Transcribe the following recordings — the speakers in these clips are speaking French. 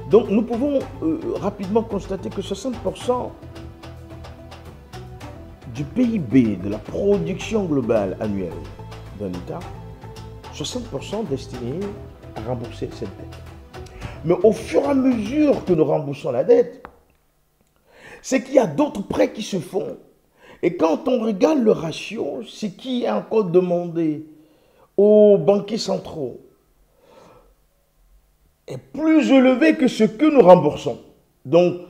Donc nous pouvons rapidement constater que 60% du PIB, de la production globale annuelle d'un État, 60% destinés à rembourser cette dette. Mais au fur et à mesure que nous remboursons la dette, c'est qu'il y a d'autres prêts qui se font. Et quand on regarde le ratio, ce qui est encore demandé aux banquiers centraux est plus élevé que ce que nous remboursons. Donc,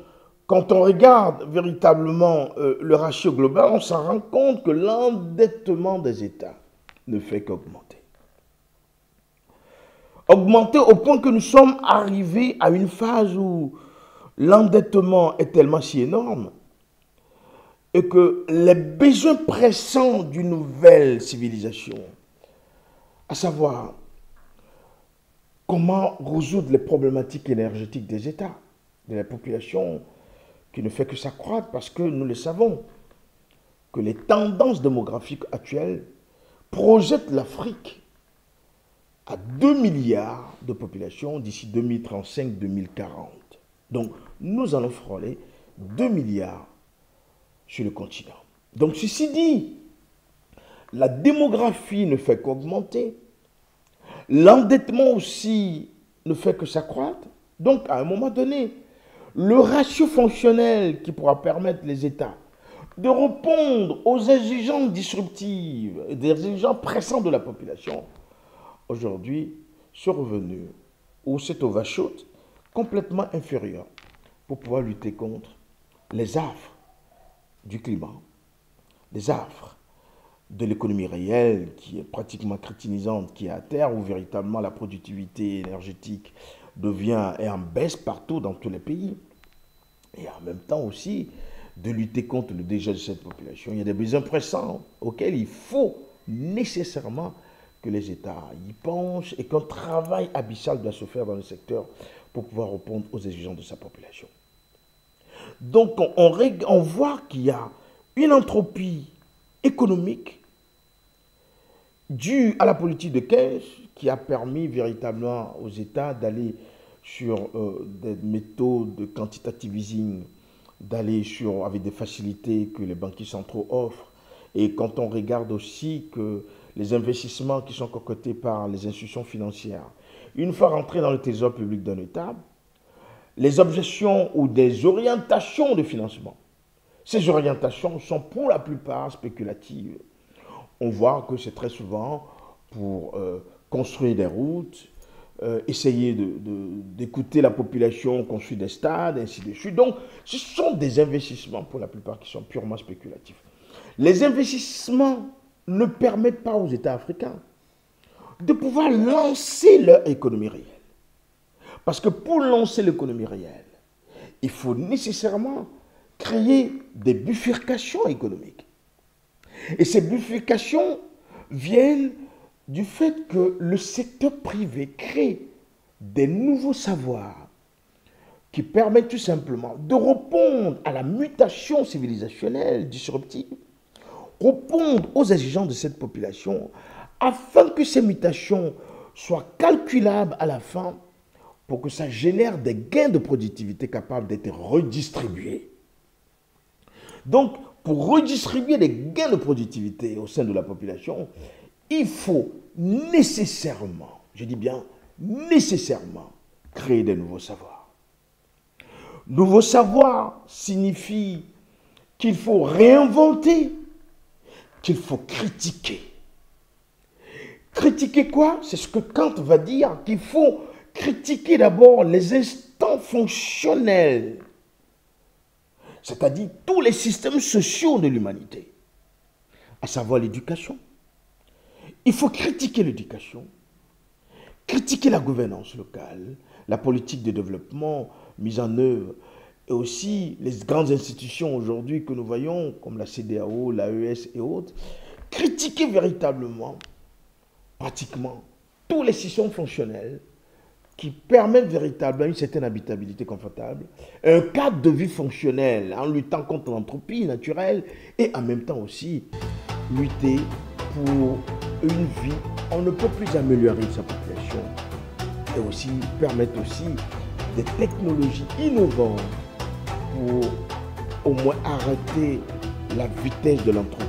quand on regarde véritablement le ratio global, on s'en rend compte que l'endettement des États ne fait qu'augmenter. Augmenter au point que nous sommes arrivés à une phase où l'endettement est tellement si énorme et que les besoins pressants d'une nouvelle civilisation, à savoir comment résoudre les problématiques énergétiques des États, de la population qui ne fait que s'accroître parce que nous le savons, que les tendances démographiques actuelles projettent l'Afrique à 2 milliards de population d'ici 2035-2040. Donc, nous allons frôler 2 milliards sur le continent. Donc, ceci dit, la démographie ne fait qu'augmenter. L'endettement aussi ne fait que s'accroître. Donc, à un moment donné, le ratio fonctionnel qui pourra permettre les États de répondre aux exigences disruptives, des exigences pressantes de la population, aujourd'hui, ce revenu ou cet overshoot complètement inférieur pour pouvoir lutter contre les affres du climat, les affres de l'économie réelle qui est pratiquement crétinisante, qui est à terre, où véritablement la productivité énergétique est en baisse partout dans tous les pays. Et en même temps aussi de lutter contre le dégel de cette population. Il y a des besoins pressants auxquels il faut nécessairement que les États y penchent et qu'un travail abyssal doit se faire dans le secteur pour pouvoir répondre aux exigences de sa population. Donc on voit qu'il y a une entropie économique due à la politique de caisse qui a permis véritablement aux États d'aller sur des méthodes de quantitative easing, d'aller avec des facilités que les banquiers centraux offrent. Et quand on regarde aussi que les investissements qui sont cocotés par les institutions financières, une fois rentrés dans le trésor public d'un État, les objections ou des orientations de financement, ces orientations sont pour la plupart spéculatives. On voit que c'est très souvent pour construire des routes, essayer d'écouter la population, construire des stades, ainsi de suite. Donc, ce sont des investissements pour la plupart qui sont purement spéculatifs. Les investissements ne permettent pas aux États africains de pouvoir lancer leur économie réelle. Parce que pour lancer l'économie réelle, il faut nécessairement créer des bifurcations économiques. Et ces bifurcations viennent du fait que le secteur privé crée des nouveaux savoirs qui permettent tout simplement de répondre à la mutation civilisationnelle disruptive, répondre aux exigences de cette population, afin que ces mutations soient calculables à la fin pour que ça génère des gains de productivité capables d'être redistribués. Donc, pour redistribuer des gains de productivité au sein de la population, il faut nécessairement, je dis bien nécessairement, créer des nouveaux savoirs. Nouveaux savoirs signifie qu'il faut réinventer, qu'il faut critiquer. Critiquer quoi? C'est ce que Kant va dire, qu'il faut critiquer d'abord les instants fonctionnels, c'est-à-dire tous les systèmes sociaux de l'humanité, à savoir l'éducation. Il faut critiquer l'éducation, critiquer la gouvernance locale, la politique de développement mise en œuvre, et aussi les grandes institutions aujourd'hui que nous voyons, comme la CEDEAO, l'AES et autres, critiquer véritablement, pratiquement, tous les systèmes fonctionnels qui permettent véritablement une certaine habitabilité confortable, un cadre de vie fonctionnel en luttant contre l'entropie naturelle et en même temps aussi lutter pour une vie, on ne peut plus améliorer sa population et aussi permettre aussi des technologies innovantes pour au moins arrêter la vitesse de l'entreprise.